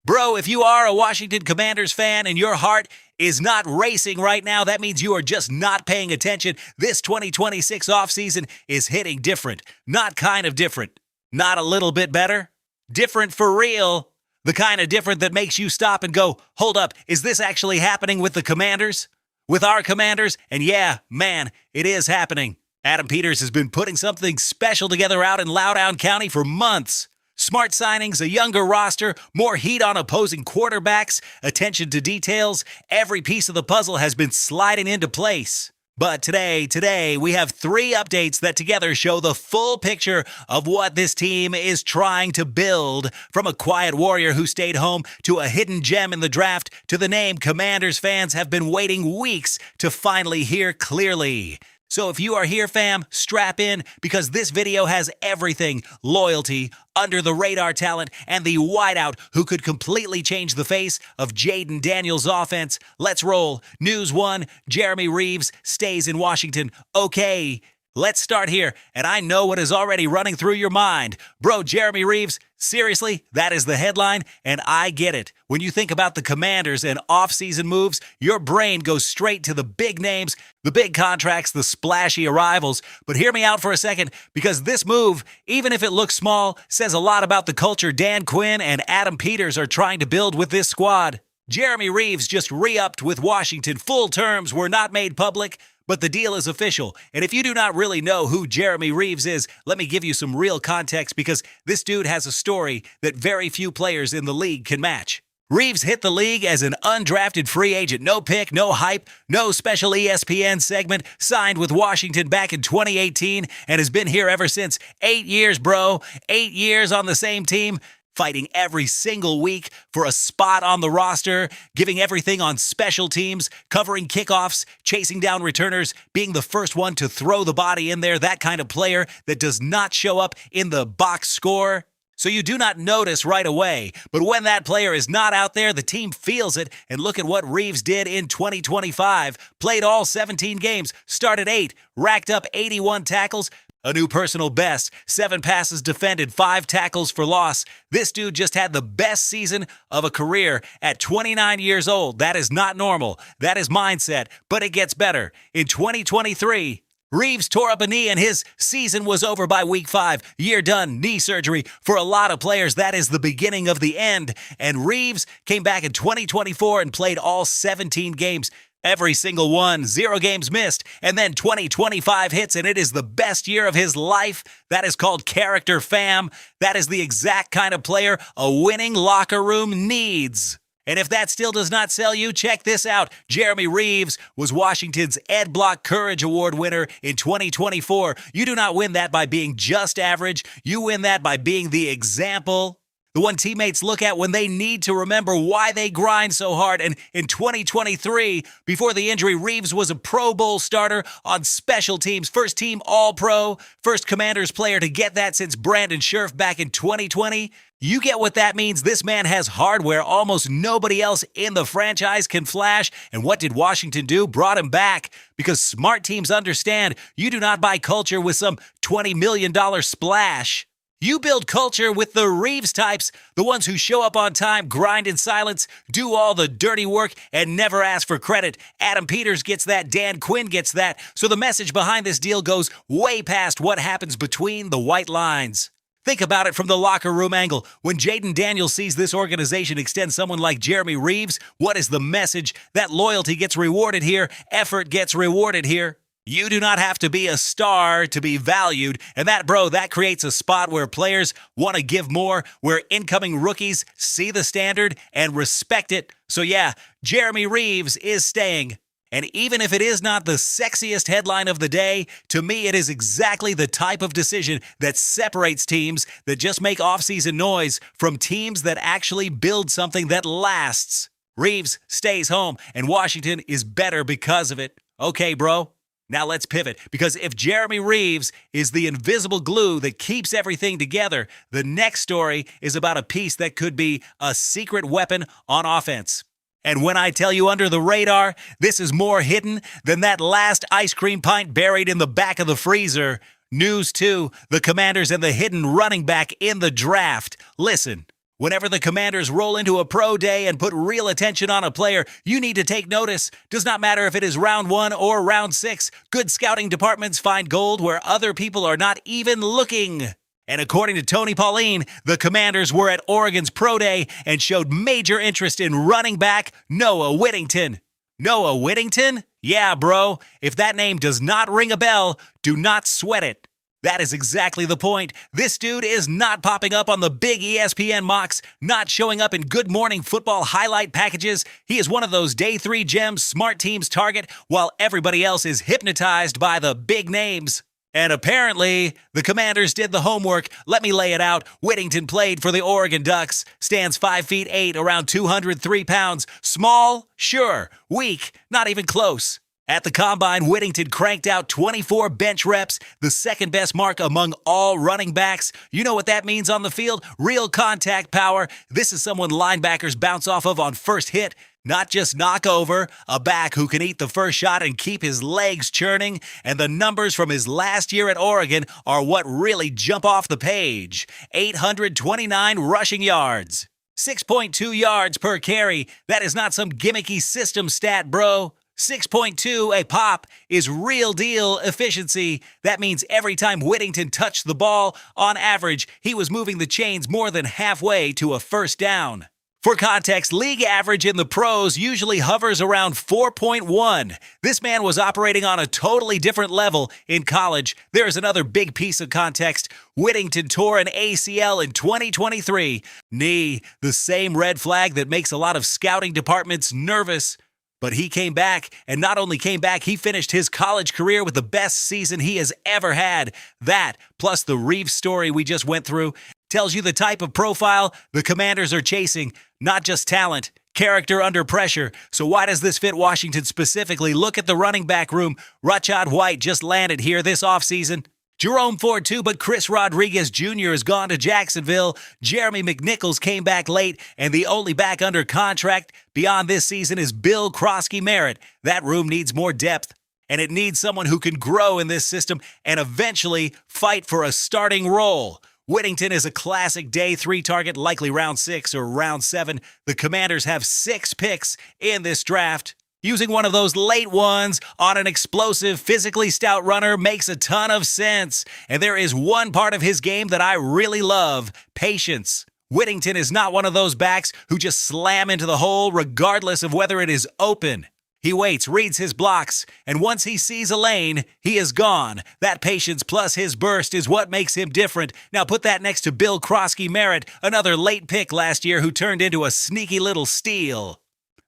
Bro, if you are a Washington Commanders fan and your heart is not racing right now, that means you are just not paying attention. This 2026 offseason is hitting different. Not kind of different. Not a little bit better. Different for real. The kind of different that makes you stop and go, hold up, is this actually happening with the Commanders? With our Commanders? And yeah, man, it is happening. Adam Peters has been putting something special together out in Loudoun County for months. Smart signings, a younger roster, more heat on opposing quarterbacks, attention to details. Every piece of the puzzle has been sliding into place. But today, we have 3 updates that together show the full picture of what this team is trying to build. From a quiet warrior who stayed home to a hidden gem in the draft to the name Commanders fans have been waiting weeks to finally hear clearly. So if you are here, fam, strap in because this video has everything: loyalty, under-the-radar talent, and the wideout who could completely change the face of Jaden Daniels' offense. Let's roll. News 1, Jeremy Reaves stays in Washington. Okay, let's start here, and I know what is already running through your mind. Bro, Jeremy Reaves, seriously, that is the headline, and I get it. When you think about the Commanders and off-season moves, your brain goes straight to the big names, the big contracts, the splashy arrivals. But hear me out for a second, because this move, even if it looks small, says a lot about the culture Dan Quinn and Adam Peters are trying to build with this squad. Jeremy Reaves just re-upped with Washington. Full terms were not made public, but the deal is official. And if you do not really know who Jeremy Reaves is, let me give you some real context because this dude has a story that very few players in the league can match. Reaves hit the league as an undrafted free agent. No pick, no hype, no special ESPN segment. Signed with Washington back in 2018 and has been here ever since. 8 years, bro. 8 years on the same team. Fighting every single week for a spot on the roster, giving everything on special teams, covering kickoffs, chasing down returners, being the first one to throw the body in there, that kind of player that does not show up in the box score. So you do not notice right away, but when that player is not out there, the team feels it. And look at what Reaves did in 2025. Played all 17 games, started 8, racked up 81 tackles, a new personal best, 7 passes defended, 5 tackles for loss. This dude just had the best season of a career at 29 years old. That is not normal. That is mindset, but it gets better. In 2023, Reaves tore up a knee and his season was over by week 5. Year done, knee surgery. For a lot of players, that is the beginning of the end. And Reaves came back in 2024 and played all 17 games. Every single one, 0 games missed, and then 2025 hits, and it is the best year of his life. That is called character, fam. That is the exact kind of player a winning locker room needs. And if that still does not sell you, check this out. Jeremy Reaves was Washington's Ed Block Courage Award winner in 2024. You do not win that by being just average. You win that by being the example. The one teammates look at when they need to remember why they grind so hard. And in 2023, before the injury, Reaves was a Pro Bowl starter on special teams, first team All-Pro, first Commanders player to get that since Brandon Scherf back in 2020. You get what that means. This man has hardware almost nobody else in the franchise can flash. And what did Washington do? Brought him back. Because smart teams understand you do not buy culture with some $20 million splash. You build culture with the Reaves types, the ones who show up on time, grind in silence, do all the dirty work, and never ask for credit. Adam Peters gets that, Dan Quinn gets that, so the message behind this deal goes way past what happens between the white lines. Think about it from the locker room angle. When Jaden Daniels sees this organization extend someone like Jeremy Reaves, what is the message? That loyalty gets rewarded here, effort gets rewarded here. You do not have to be a star to be valued, and that creates a spot where players want to give more, where incoming rookies see the standard and respect it. So yeah, Jeremy Reaves is staying. And even if it is not the sexiest headline of the day, to me it is exactly the type of decision that separates teams that just make offseason noise from teams that actually build something that lasts. Reaves stays home, and Washington is better because of it. Okay, bro. Now let's pivot, because if Jeremy Reaves is the invisible glue that keeps everything together, the next story is about a piece that could be a secret weapon on offense. And when I tell you under the radar, this is more hidden than that last ice cream pint buried in the back of the freezer. News 2, the Commanders and the hidden running back in the draft. Listen. Whenever the Commanders roll into a pro day and put real attention on a player, you need to take notice. Does not matter if it is round 1 or round 6. Good scouting departments find gold where other people are not even looking. And according to Tony Pauline, the Commanders were at Oregon's pro day and showed major interest in running back Noah Whittington. Noah Whittington? Yeah, bro. If that name does not ring a bell, do not sweat it. That is exactly the point. This dude is not popping up on the big ESPN mocks, not showing up in Good Morning Football highlight packages. He is one of those day 3 gems smart teams target, while everybody else is hypnotized by the big names. And apparently, the Commanders did the homework. Let me lay it out. Whittington played for the Oregon Ducks, stands 5'8", around 203 pounds. Small? Sure. Weak? Not even close. At the Combine, Whittington cranked out 24 bench reps, the second best mark among all running backs. You know what that means on the field? Real contact power. This is someone linebackers bounce off of on first hit, not just knock over. A back who can eat the first shot and keep his legs churning. And the numbers from his last year at Oregon are what really jump off the page. 829 rushing yards. 6.2 yards per carry. That is not some gimmicky system stat, bro. 6.2 a pop is real deal efficiency. That means every time Whittington touched the ball, on average, he was moving the chains more than halfway to a first down. For context, league average in the pros usually hovers around 4.1. This man was operating on a totally different level in college. There is another big piece of context. Whittington tore an ACL in 2023. Knee, the same red flag that makes a lot of scouting departments nervous. But he came back, and not only came back, he finished his college career with the best season he has ever had. That, plus the Reaves story we just went through, tells you the type of profile the Commanders are chasing, not just talent, character under pressure. So why does this fit Washington specifically? Look at the running back room. Rashad White just landed here this offseason. Jerome Ford too, but Chris Rodriguez Jr. has gone to Jacksonville. Jeremy McNichols came back late, and the only back under contract beyond this season is Bill Krosky-Merritt. That room needs more depth, and it needs someone who can grow in this system and eventually fight for a starting role. Whittington is a classic day 3 target, likely round 6 or round 7. The Commanders have 6 picks in this draft. Using one of those late ones on an explosive, physically stout runner makes a ton of sense. And there is one part of his game that I really love: patience. Whittington is not one of those backs who just slam into the hole regardless of whether it is open. He waits, reads his blocks, and once he sees a lane, he is gone. That patience plus his burst is what makes him different. Now put that next to Bill Krosky-Merritt, another late pick last year who turned into a sneaky little steal.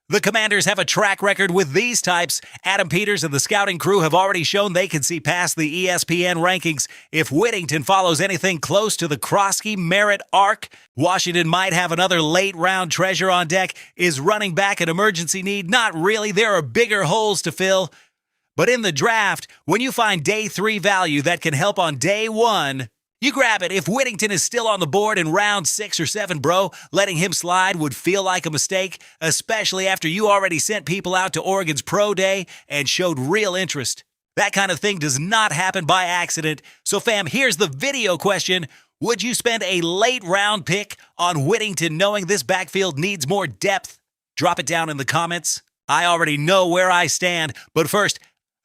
The Commanders have a track record with these types. Adam Peters and the scouting crew have already shown they can see past the ESPN rankings. If Whittington follows anything close to the Krosky-Merritt arc, Washington might have another late-round treasure on deck. Is running back an emergency need? Not really. There are bigger holes to fill. But in the draft, when you find day 3 value that can help on day 1, you grab it. If Whittington is still on the board in round 6 or 7, bro, letting him slide would feel like a mistake, especially after you already sent people out to Oregon's pro day and showed real interest. That kind of thing does not happen by accident. So fam, here's the video question. Would you spend a late round pick on Whittington knowing this backfield needs more depth? Drop it down in the comments. I already know where I stand, but first,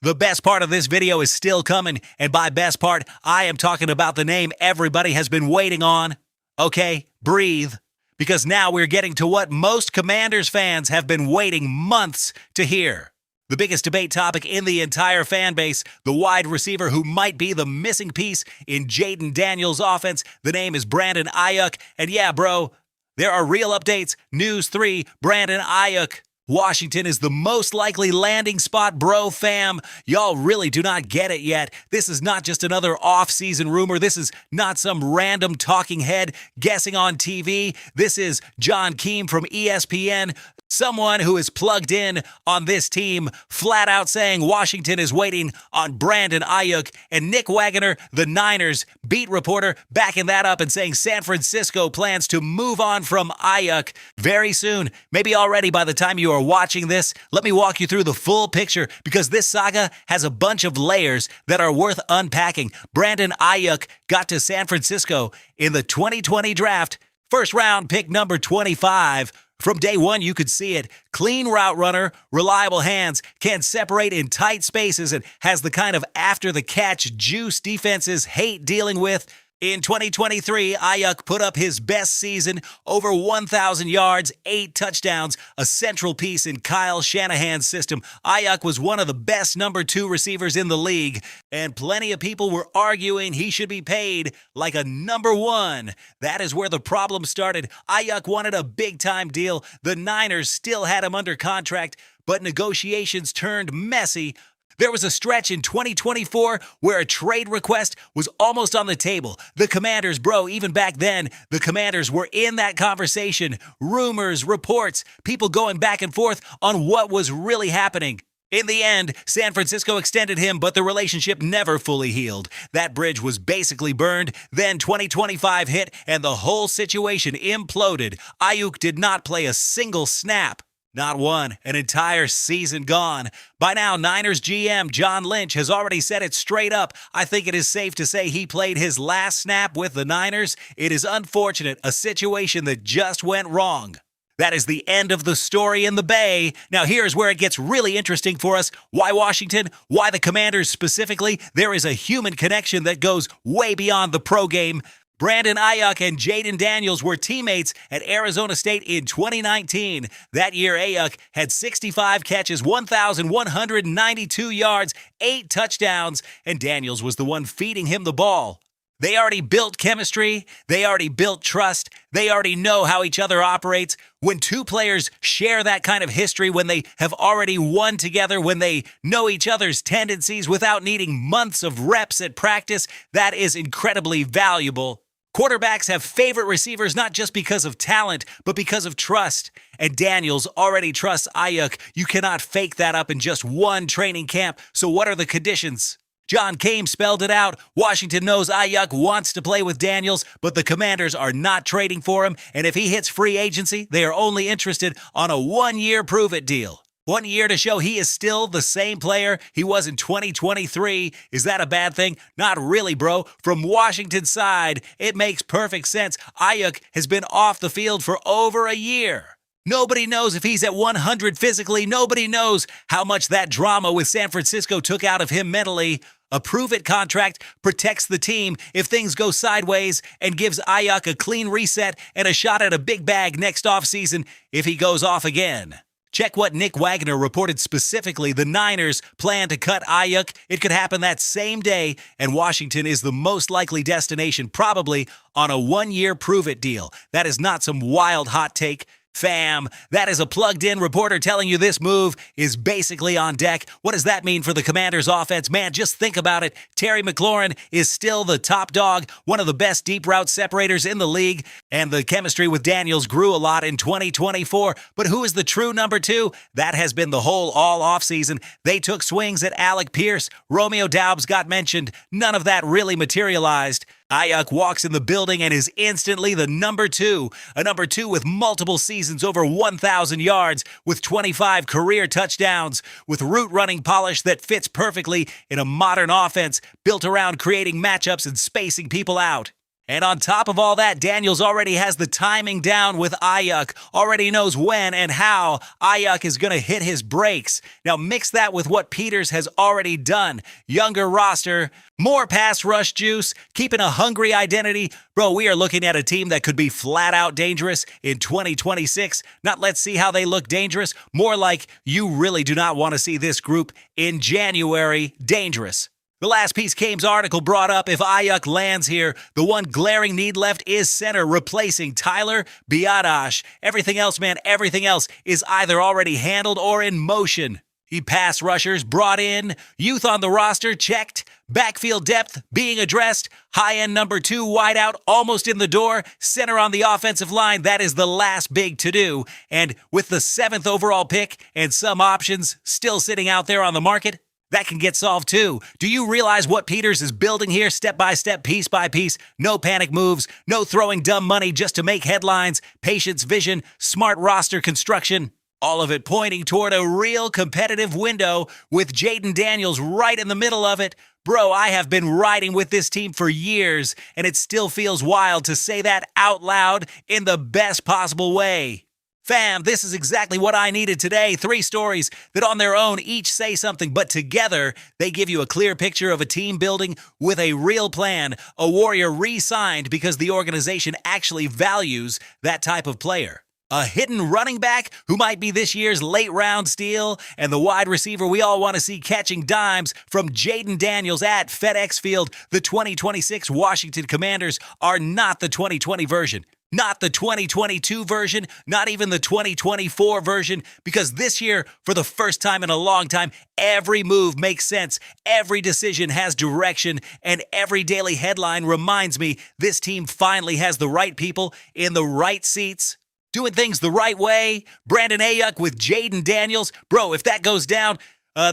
the best part of this video is still coming, and by best part, I am talking about the name everybody has been waiting on. Okay, breathe, because now we're getting to what most Commanders fans have been waiting months to hear. The biggest debate topic in the entire fan base, the wide receiver who might be the missing piece in Jaden Daniels' offense. The name is Brandon Aiyuk, and yeah, bro, there are real updates. News 3, Brandon Aiyuk. Washington is the most likely landing spot, bro fam. Y'all really do not get it yet. This is not just another off-season rumor. This is not some random talking head guessing on TV. This is John Keim from ESPN, someone who is plugged in on this team, flat out saying Washington is waiting on Brandon Aiyuk, and Nick Wagoner, the Niners beat reporter, backing that up and saying San Francisco plans to move on from Aiyuk very soon, maybe already by the time you are watching this. Let me walk you through the full picture, because this saga has a bunch of layers that are worth unpacking. Brandon Aiyuk got to San Francisco in the 2020 draft First round pick number 25. From day one, you could see it. Clean route runner, reliable hands, can separate in tight spaces, and has the kind of after-the-catch juice defenses hate dealing with. In 2023, Aiyuk put up his best season, over 1,000 yards, 8 touchdowns, a central piece in Kyle Shanahan's system. Aiyuk was one of the best number 2 receivers in the league, and plenty of people were arguing he should be paid like a number 1. That is where the problem started. Aiyuk wanted a big-time deal. The Niners still had him under contract, but negotiations turned messy. There was a stretch in 2024 where a trade request was almost on the table. The Commanders, even back then, the Commanders were in that conversation. Rumors, reports, people going back and forth on what was really happening. In the end, San Francisco extended him, but the relationship never fully healed. That bridge was basically burned. Then 2025 hit, and the whole situation imploded. Aiyuk did not play a single snap. Not one. An entire season gone. By now, Niners GM John Lynch has already said it straight up. I think it is safe to say he played his last snap with the Niners. It is unfortunate, a situation that just went wrong. That is the end of the story in the Bay. Now here's where it gets really interesting for us. Why Washington? Why the Commanders specifically? There is a human connection that goes way beyond the pro game. Brandon Aiyuk and Jaden Daniels were teammates at Arizona State in 2019. That year, Aiyuk had 65 catches, 1,192 yards, 8 touchdowns, and Daniels was the one feeding him the ball. They already built chemistry. They already built trust. They already know how each other operates. When two players share that kind of history, when they have already won together, when they know each other's tendencies without needing months of reps at practice, that is incredibly valuable. Quarterbacks have favorite receivers not just because of talent, but because of trust. And Daniels already trusts Aiyuk. You cannot fake that up in just one training camp. So what are the conditions? John Kame spelled it out. Washington knows Aiyuk wants to play with Daniels, but the Commanders are not trading for him. And if he hits free agency, they are only interested on a 1-year prove-it deal. 1 year to show he is still the same player he was in 2023. Is that a bad thing? Not really, bro. From Washington's side, it makes perfect sense. Aiyuk has been off the field for over a year. Nobody knows if he's at 100 physically. Nobody knows how much that drama with San Francisco took out of him mentally. A prove-it contract protects the team if things go sideways and gives Aiyuk a clean reset and a shot at a big bag next offseason if he goes off again. Check what Nick Wagner reported specifically. The Niners plan to cut Aiyuk. It could happen that same day, and Washington is the most likely destination, probably on a 1-year prove-it deal. That is not some wild hot take. Fam, that is a plugged-in reporter telling you this move is basically on deck. What does that mean for the Commanders' offense? Man, just think about it. Terry McLaurin is still the top dog, one of the best deep route separators in the league, and the chemistry with Daniels grew a lot in 2024. But who is the true number 2? That has been the whole all offseason. They took swings at Alec Pierce. Romeo Doubs got mentioned. None of that really materialized. Aiyuk walks in the building and is instantly the number 2. A number 2 with multiple seasons over 1,000 yards, with 25 career touchdowns, with route running polish that fits perfectly in a modern offense built around creating matchups and spacing people out. And on top of all that, Daniels already has the timing down with Aiyuk, already knows when and how Aiyuk is going to hit his brakes. Now mix that with what Peters has already done. Younger roster, more pass rush juice, keeping a hungry identity. Bro, we are looking at a team that could be flat out dangerous in 2026. Not let's see how they look dangerous, more like you really do not want to see this group in January dangerous. The last piece Kame's article brought up, if Aiyuk lands here, the one glaring need left is center, replacing Tyler Biadasz. Everything else, man, everything else is either already handled or in motion. Pass rushers brought in, youth on the roster checked, backfield depth being addressed, high-end number 2 wideout almost in the door, center on the offensive line, that is the last big to-do. And with the 7th overall pick and some options still sitting out there on the market, that can get solved too. Do you realize what Peters is building here step by step, piece by piece? No panic moves, no throwing dumb money just to make headlines, patience, vision, smart roster construction. All of it pointing toward a real competitive window with Jaden Daniels right in the middle of it. Bro, I have been riding with this team for years, and it still feels wild to say that out loud in the best possible way. Fam, this is exactly what I needed today. 3 stories that on their own each say something, but together they give you a clear picture of a team building with a real plan, a warrior re-signed because the organization actually values that type of player. A hidden running back who might be this year's late round steal, and the wide receiver we all want to see catching dimes from Jaden Daniels at FedEx Field. The 2026 Washington Commanders are not the 2020 version. Not the 2022 version, not even the 2024 version, because this year, for the first time in a long time, every move makes sense, every decision has direction, and every daily headline reminds me this team finally has the right people in the right seats, doing things the right way. Brandon Aiyuk with Jaden Daniels. Bro, if that goes down,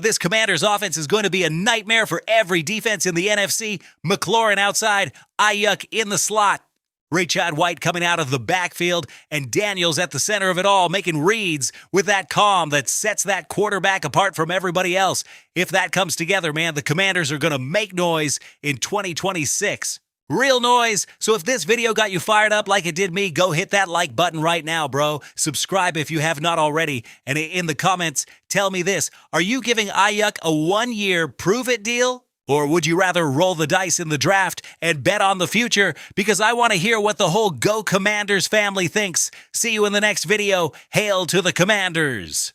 this Commanders offense is going to be a nightmare for every defense in the NFC. McLaurin outside, Aiyuk in the slot. Rashad White coming out of the backfield, and Daniels at the center of it all, making reads with that calm that sets that quarterback apart from everybody else. If that comes together, man, the Commanders are going to make noise in 2026. Real noise. So if this video got you fired up like it did me, go hit that like button right now, bro. Subscribe if you have not already. And in the comments, tell me this. Are you giving Aiyuk a 1-year prove-it deal? Or would you rather roll the dice in the draft and bet on the future? Because I want to hear what the whole Go Commanders family thinks. See you in the next video. Hail to the Commanders!